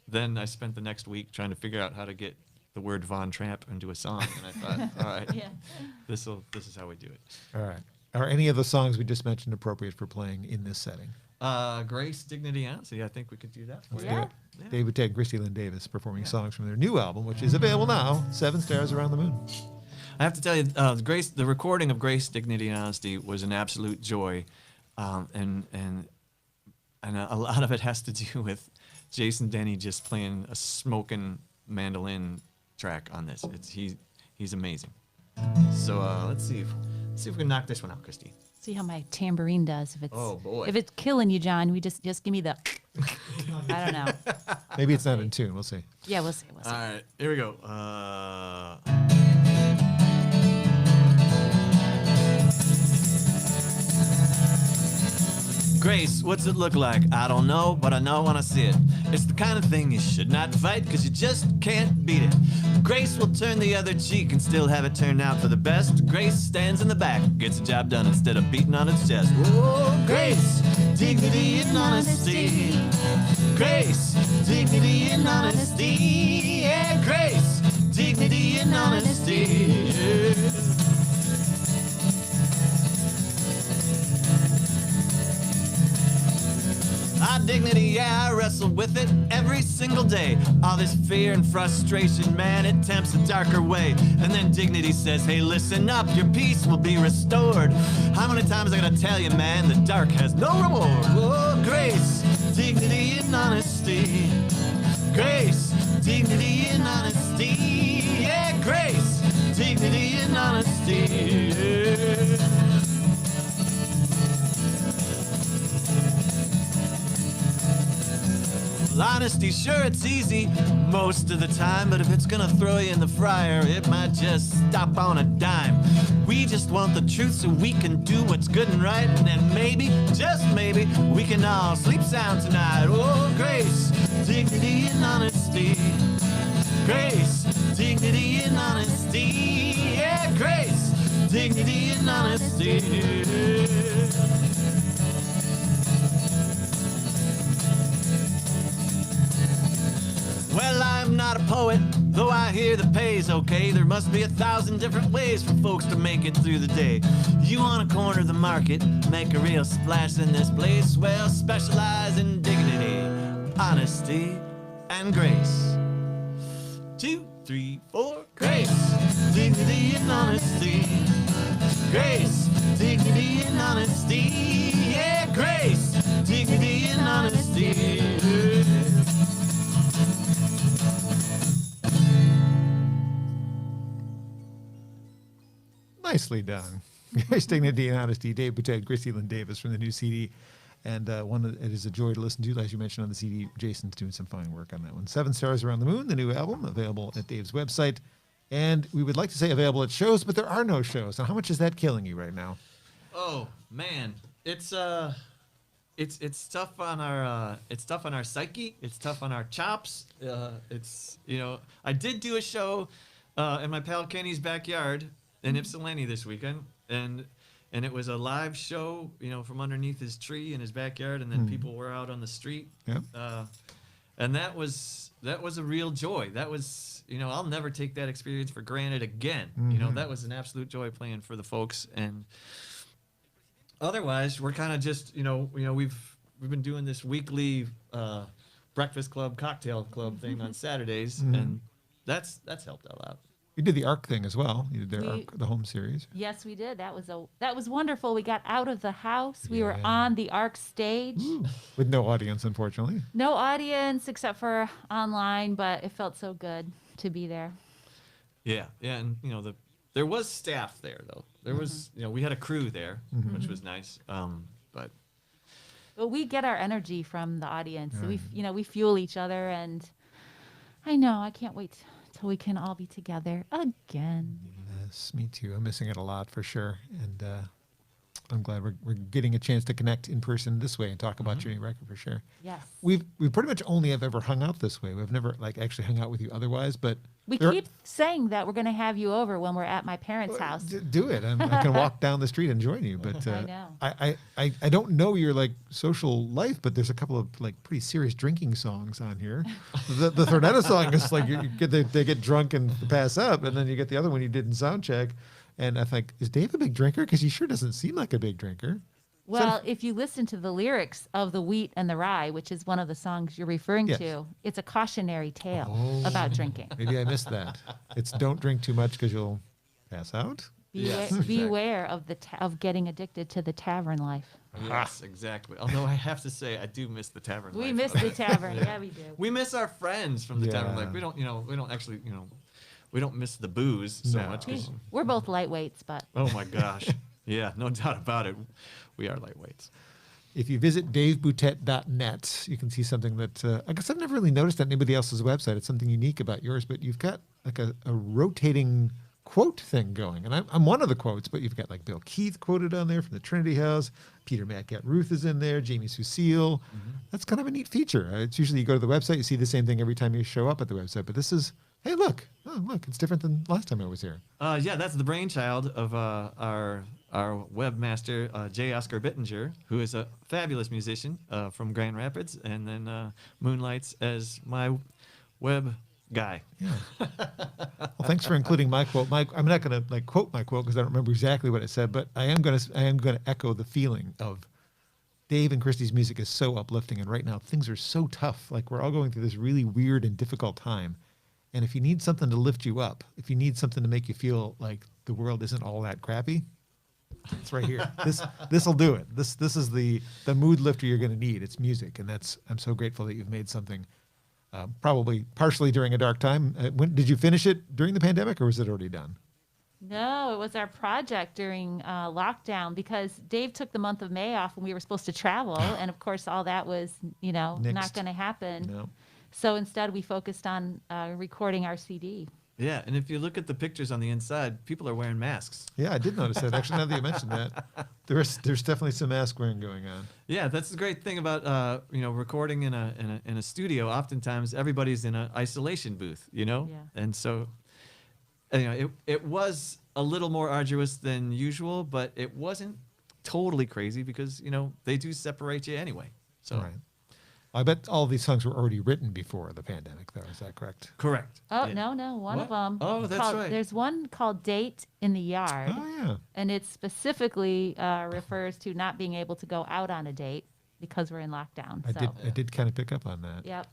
then I spent the next week trying to figure out how to get the word Von Tramp into a song, and I thought, all right, Yeah. this is how we do it. All right. Are any of the songs we just mentioned appropriate for playing in this setting? Grace, Dignity, Honesty. I think we could do that. For Let's you. do Yeah. it. Dave Boutette and Kristi Lynn Davis performing songs from their new album, which is available now, 7 Stars Around the Moon. I have to tell you, the recording of Grace, Dignity, and Honesty was an absolute joy, and a lot of it has to do with Jason Denny just playing a smoking mandolin track on this. He's amazing. So let's see if we can knock this one out, Kristi. See how my tambourine does. If it's Oh, boy. if it's killing you, John, we just give me the. I don't know. Maybe it's not in tune. We'll see. Yeah, we'll see. We'll see. All right, here we go. Grace, what's it look like? I don't know, but I know when I see it. It's the kind of thing you should not fight, cause you just can't beat it. Grace will turn the other cheek and still have it turned out for the best. Grace stands in the back, gets the job done instead of beating on its chest. Oh, Grace, dignity and honesty. Grace, dignity and honesty. Yeah, Grace, dignity and honesty. Yeah. Our dignity, yeah, I wrestle with it every single day. All this fear and frustration, man, it tempts a darker way. And then dignity says, hey, listen up, your peace will be restored. How many times I gotta tell you, man, the dark has no reward? Oh, grace, dignity and honesty. Grace, dignity and honesty. Yeah, grace, dignity and honesty. Yeah. Well, honesty, sure, it's easy most of the time, but if it's gonna throw you in the fryer, it might just stop on a dime. We just want the truth so we can do what's good and right, and then maybe, just maybe, we can all sleep sound tonight. Oh, grace, dignity and honesty. Grace, dignity and honesty. Yeah, grace, dignity and honesty. Well, I'm not a poet, though I hear the pay's okay. There must be 1,000 different ways for folks to make it through the day. You wanna corner the market, make a real splash in this place? Well, specialize in dignity, honesty, and grace. 2, 3, 4, grace, dignity and honesty. Grace, dignity and honesty. Yeah, grace, dignity and honesty. Nicely done. Grace, Dignity, and Honesty. Dave Boutette, Kristi Lynn Davis from the new CD. And it is a joy to listen to. As you mentioned on the CD, Jason's doing some fine work on that one. 7 Stars Around the Moon, the new album, available at Dave's website. And we would like to say available at shows, but there are no shows. So how much is that killing you right now? Oh man, it's tough on our psyche. It's tough on our chops. I did do a show in my pal Kenny's backyard in Ypsilanti this weekend, and it was a live show, from underneath his tree in his backyard, and then people were out on the street. Yep. And that was a real joy. That was, I'll never take that experience for granted again. That was an absolute joy playing for the folks. And otherwise, we're kind of just, we've been doing this weekly breakfast club, cocktail club thing on Saturdays, and that's helped a lot. You did the ARC thing as well. You did the home series. Yes, we did. That was wonderful. We got out of the house. We were Yeah. on the ARC stage. With no audience, unfortunately. No audience except for online, but it felt so good to be there. Yeah, and there was staff there though. There was, we had a crew there, which was nice. But we get our energy from the audience. We fuel each other, and I know I can't wait till we can all be together again. Yes, me too. I'm missing it a lot for sure. And I'm glad we're getting a chance to connect in person this way and talk about your new record for sure. Yes. We pretty much only have ever hung out this way. We've never like actually hung out with you otherwise, but We there- keep saying that we're going to have you over when we're at my parents' house. do it. I can walk down the street and join you, but I know. I don't know your like social life, but there's a couple of like pretty serious drinking songs on here. The Thornetta song is like they get drunk and pass up, and then you get the other one you did in sound check. And I think, is Dave a big drinker? Because he sure doesn't seem like a big drinker. Well, if you listen to the lyrics of The Wheat and the Rye, which is one of the songs you're referring Yes. to, it's a cautionary tale about drinking. Maybe I missed that. It's don't drink too much because you'll pass out. Yes, exactly. Beware of of getting addicted to the tavern life. Yes, exactly. Although I have to say, I do miss the tavern life. We miss the tavern. Yeah, we do. We miss our friends from the tavern Yeah. life. We don't actually, we don't miss the booze so No. much. 'Cause, We're both lightweights, but oh my gosh. Yeah, no doubt about it. We are lightweights. If you visit daveboutette.net, you can see something that I guess I've never really noticed on anybody else's website. It's something unique about yours, but you've got like a rotating quote thing going. And I'm one of the quotes, but you've got like Bill Keith quoted on there from the Trinity House. Peter Matcat Ruth is in there. Jamie Sucille. That's kind of a neat feature. It's usually you go to the website, you see the same thing every time you show up at the website. But this is, hey, look. Oh, look, it's different than last time I was here. Yeah, that's the brainchild of our webmaster, J. Oscar Bittinger, who is a fabulous musician from Grand Rapids, and then moonlights as my web guy. Yeah. Well, thanks for including my quote. I'm not going to like quote my quote because I don't remember exactly what it said, but I am going to echo the feeling of Dave and Kristi's music is so uplifting, and right now things are so tough. Like we're all going through this really weird and difficult time. And if you need something to lift you up, if you need something to make you feel like the world isn't all that crappy, it's right here. This will do it. This is the mood lifter you're going to need. It's music, and I'm so grateful that you've made something. Probably partially during a dark time. When did you finish it during the pandemic, or was it already done? no, it was our project during lockdown because Dave took the month of May off when we were supposed to travel. And of course, all that was, not Nixed. going to happen. No. So instead, we focused on recording our CD. Yeah, and if you look at the pictures on the inside, people are wearing masks. Yeah, I did notice that. Actually, now that you mentioned that, there's definitely some mask wearing going on. Yeah, that's the great thing about recording in a studio. Oftentimes, everybody's in an isolation booth, Yeah. and so it was a little more arduous than usual, but it wasn't totally crazy because they do separate you anyway. So Right. I bet all these songs were already written before the pandemic, though. Is that correct? correct. Oh, Yeah. no, one of What? them. Oh, that's right. There's one called Date in the Yard. Oh yeah. And it specifically refers to not being able to go out on a date because we're in lockdown. I did kind of pick up on that. Yep.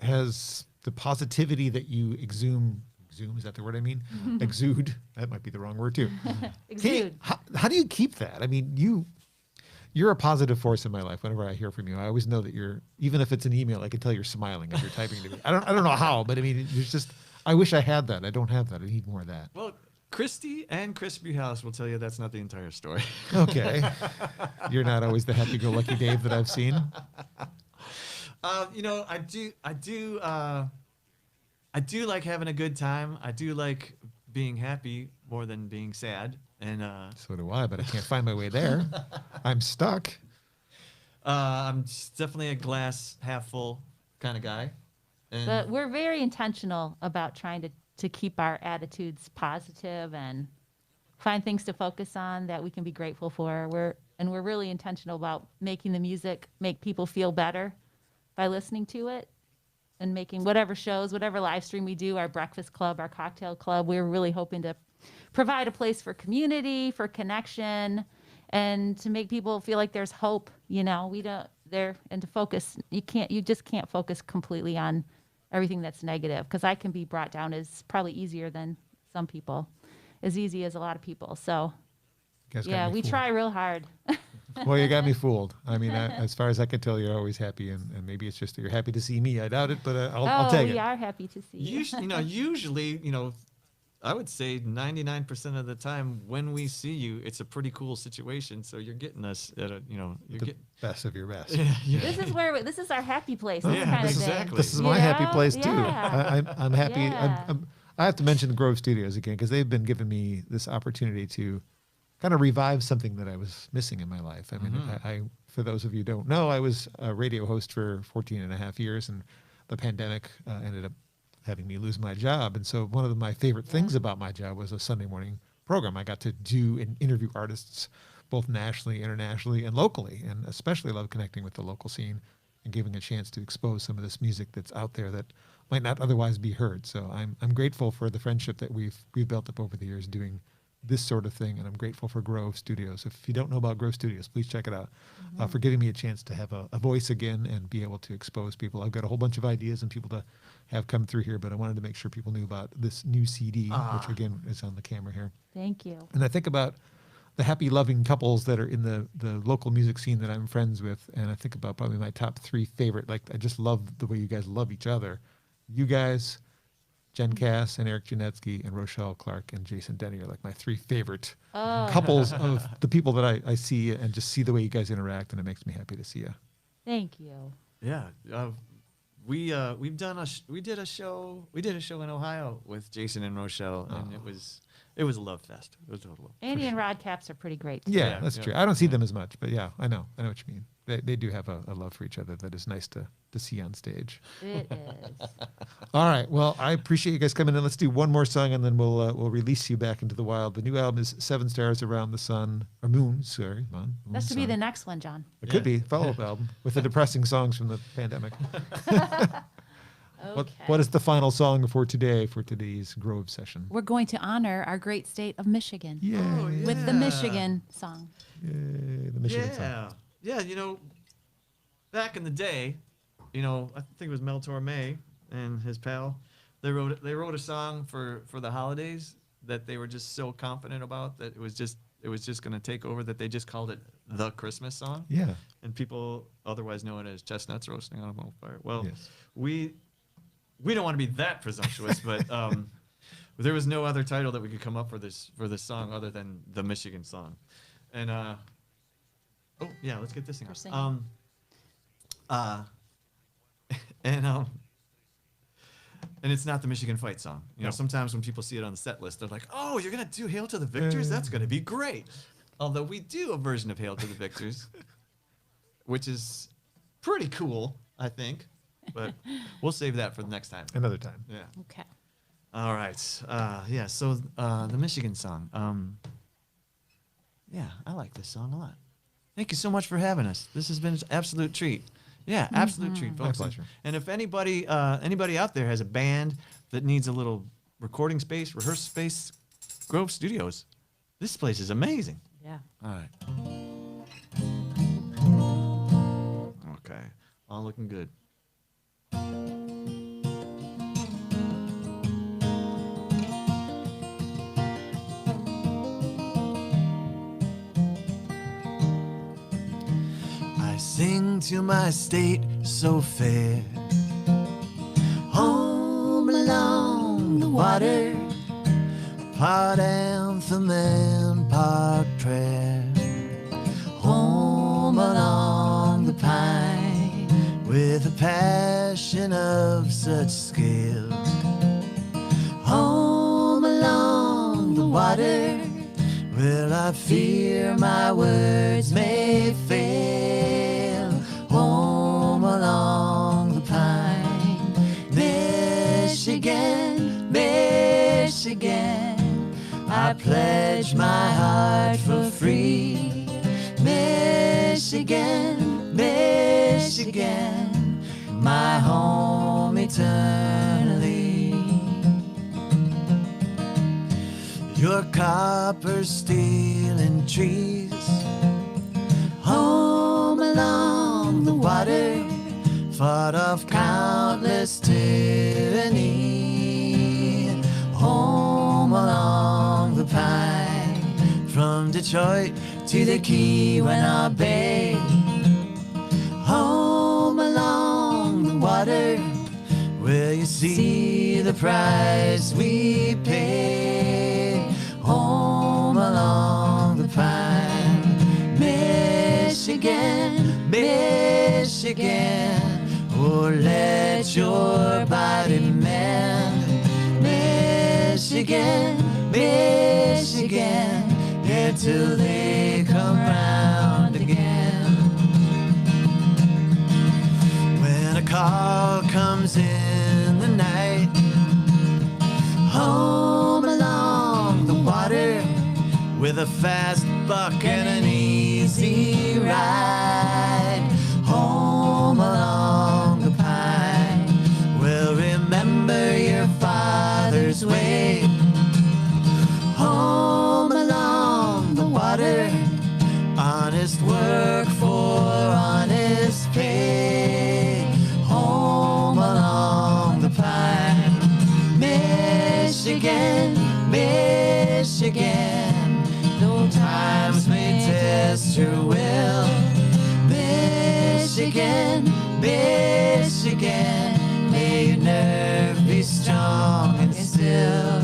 Has the positivity that you exude, is that the word I mean? Exude, that might be the wrong word too. Exude. How do you keep that? I mean, you're a positive force in my life. Whenever I hear from you, I always know that even if it's an email, I can tell you're smiling as you're typing to me. I don't know how, but I mean, there's just, I wish I had that. I don't have that. I need more of that. Well, Kristi and Crispy House will tell you that's not the entire story. Okay. You're not always the happy-go-lucky Dave that I've seen. I do like having a good time. I do like being happy more than being sad. And So do I, but I can't find my way there. I'm stuck. I'm definitely a glass half full kind of guy. And But we're very intentional about trying to keep our attitudes positive and find things to focus on that we can be grateful for. We're really intentional about making the music make people feel better by listening to it and making whatever shows, whatever live stream we do, our breakfast club, our cocktail club, we're really hoping to provide a place for community, for connection, and to make people feel like there's hope. And to focus. You just can't focus completely on everything that's negative because I can be brought down as probably easier than some people, as easy as a lot of people. So You guys got yeah, me we fooled. try real hard. Well, you got me fooled. I mean, as far as I can tell, you're always happy, and maybe it's just that you're happy to see me. I doubt it, but I'll take we it. are happy to see you. usually, I would say 99% of the time when we see you, it's a pretty cool situation. So you're getting us at The best of your best. This is our happy place. This Yeah, kind of thing. exactly. This is my happy place too. Yeah. I'm happy. Yeah. I have to mention the Grove Studios again because they've been giving me this opportunity to kind of revived something that I was missing in my life. I mean, I for those of you who don't know, I was a radio host for 14 and a half years, and the pandemic ended up having me lose my job. And so one of my favorite things about my job was a Sunday morning program. I got to do and interview artists both nationally, internationally, and locally, and especially love connecting with the local scene and giving a chance to expose some of this music that's out there that might not otherwise be heard. So I'm grateful for the friendship that we've built up over the years doing this sort of thing, and I'm grateful for Grove Studios. If you don't know about Grove Studios, please check it out. For giving me a chance to have a voice again and be able to expose people. I've got a whole bunch of ideas and people to have come through here, but I wanted to make sure people knew about this new CD, which again is on the camera here. Thank you. And I think about the happy, loving couples that are in the local music scene that I'm friends with, and I think about probably my top 3 favorite. Like, I just love the way you guys love each other. You guys, Jen Cass and Eric Janetsky, and Rochelle Clark and Jason Denny are like my 3 favorite couples of the people that I see, and just see the way you guys interact, and it makes me happy to see you. Thank you. Yeah. We did a show in Ohio with Jason and Rochelle, and it was a love fest. It was a total love. Andy and Rod Caps are pretty great. Yeah, Yeah, that's yeah. true. I don't see them as much, but yeah, I know what you mean. They do have a love for each other that is nice to see on stage. It is. All right. Well, I appreciate you guys coming in. Let's do one more song, and then we'll release you back into the wild. The new album is 7 Stars Around the Sun, or Moon. Sorry, Moon. That should be Sun. the next one, John. It could be follow-up album with the depressing songs from the pandemic. Okay. What is the final song for today's Grove session? We're going to honor our great state of Michigan Yay! with the Michigan song. Yay, the Michigan song. Yeah. Back in the day, I think it was Mel Torme and his pal. They wrote a song for the holidays that they were just so confident about that it was just going to take over, that they just called it the Christmas song. Yeah. And people otherwise know it as chestnuts roasting on a bonfire. Well, Yes. we don't want to be that presumptuous, but there was no other title that we could come up for this song other than the Michigan song. And let's get this thing For up. singing. And it's not the Michigan Fight song. No. Sometimes when people see it on the set list, they're like, "Oh, you're gonna do Hail to the Victors? That's gonna be great." Although we do a version of Hail to the Victors, which is pretty cool, I think. But we'll save that for the next time. Another time. Yeah. Okay. All right. So the Michigan song. I like this song a lot. Thank you so much for having us. This has been an absolute treat. Yeah, absolute treat, folks. My pleasure. And if anybody out there has a band that needs a little recording space, rehearsal space, Grove Studios, this place is amazing. Yeah. All right. Okay. All looking good. I sing to my state so fair, home along the water, part anthem and part prayer, home along the pine, with a passion of such skill, home along the water, where I fear my words may fail, home along the pine, Michigan, Michigan, I pledge my heart for free, Michigan, Michigan, my home eternally. Your copper, steel, and trees, home along the water, fought off countless tyranny, home along the pine, from Detroit to the Keweenaw Bay, home along the water, where you see the price we pay, home along the pine, Michigan, Michigan, oh, let your body mend, Michigan, Michigan, yeah, till they come round again. When a call comes in the night, home along the water, with a fast buck and an easy ride, home along the pine. Well, remember your father's way, home along the water, honest work for honest pay, home along the pine. Michigan, Michigan, though times may test your will. Michigan, Michigan, may your nerve be strong and still.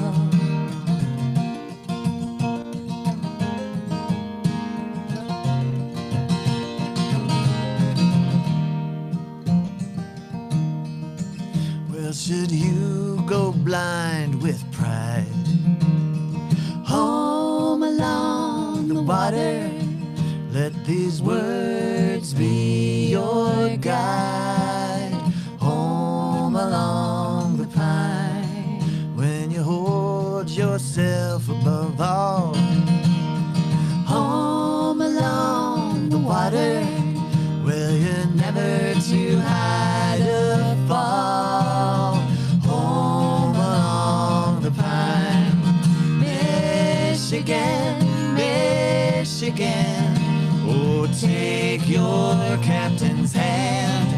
Well, should you go blind with pride, home along the water, let these words be your guide, home along the pine. When you hold yourself above all, home along the water, well, you're never too high to fall, home along the pine. Michigan, Michigan, oh, take your captain's hand.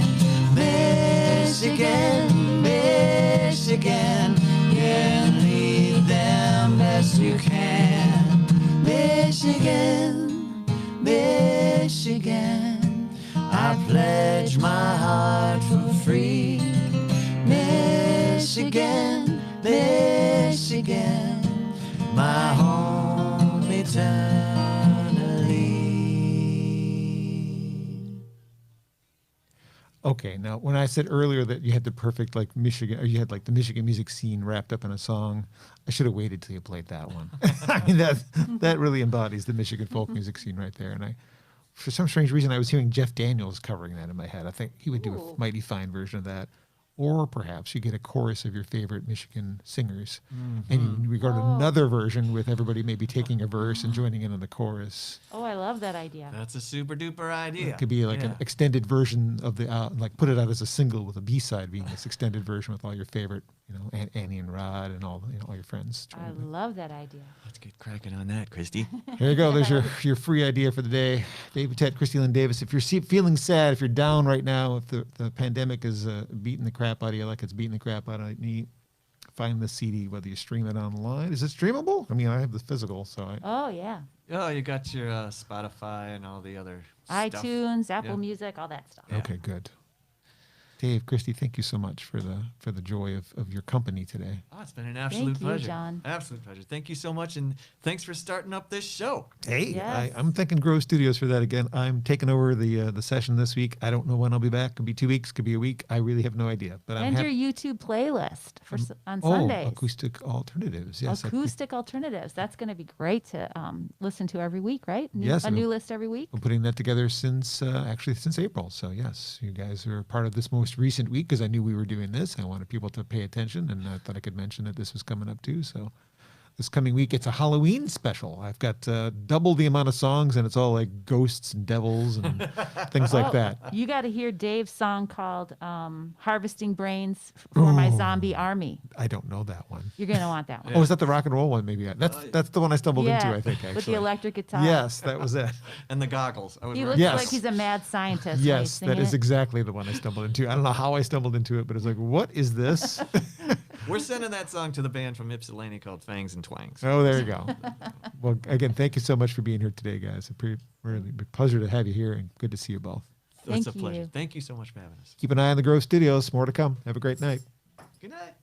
Michigan, Michigan, yeah, lead them best you can. Michigan, Michigan, I pledge my heart for free. Michigan, Michigan, my home eternally. Okay, now when I said earlier that you had the perfect like Michigan, or you had like the Michigan music scene wrapped up in a song, I should have waited till you played that one. I mean that really embodies the Michigan folk music scene right there. And for some strange reason, I was hearing Jeff Daniels covering that in my head. I think he would do a mighty fine version of that. Or perhaps you get a chorus of your favorite Michigan singers, and you record another version with everybody maybe taking a verse and joining in on the chorus. Oh, I love that idea. That's a super duper idea. It could be like an extended version of the, like put it out as a single with a B-side being this extended version with all your favorite, Annie and Rod and all your friends. I love that idea. Let's get cracking on that, Kristi. Here you go. There's your free idea for the day. Dave Boutette, Kristi, Lynn Davis. If you're feeling sad, if you're down right now, if the pandemic is beating the crap out of you like it's beating the crap out of me, find the CD, whether you stream it online. Is it streamable? I mean, I have the physical, so Oh, yeah. Oh, you got your Spotify and all the other stuff. iTunes, Apple Yeah. Music, all that stuff. Yeah. Okay, good. Dave, Kristi, thank you so much for the joy of your company today. Oh, it's been an absolute you, pleasure. John. Absolute pleasure. Thank you so much, and thanks for starting up this show. Hey, Yes. I'm thinking Grove Studios for that again. I'm taking over the session this week. I don't know when I'll be back. Could be 2 weeks. Could be a week. I really have no idea. But I'm And happy. your YouTube playlist on Sundays. Acoustic alternatives. Yes, Acoustic alternatives. That's going to be great to listen to every week, right? Yes, A new list every week. I'm putting that together since April. So yes, you guys are part of this most recent week because I knew we were doing this. I wanted people to pay attention, and I thought I could mention that this was coming up too. So this coming week, it's a Halloween special. I've got double the amount of songs, and it's all like ghosts and devils and things like that. You got to hear Dave's song called Harvesting Brains for My Zombie Army. I don't know that one. You're going to want that one. Oh, is that the rock and roll one? Maybe that's the one I stumbled into. I think actually with the electric guitar. Yes, that was it. And the goggles. I was He right. looks Yes. like he's a mad scientist. when he's Yes, that singing is it. exactly the one I stumbled into. I don't know how I stumbled into it, but it's like, what is this? We're sending that song to the band from Ypsilanti called Fangs and Twangs. Oh, there you go. Well, again, thank you so much for being here today, guys. Really big pleasure to have you here, and good to see you both. It's a Thank pleasure. you. Thank you so much for having us. Keep an eye on the Grove Studios. More to come. Have a great night. Good night.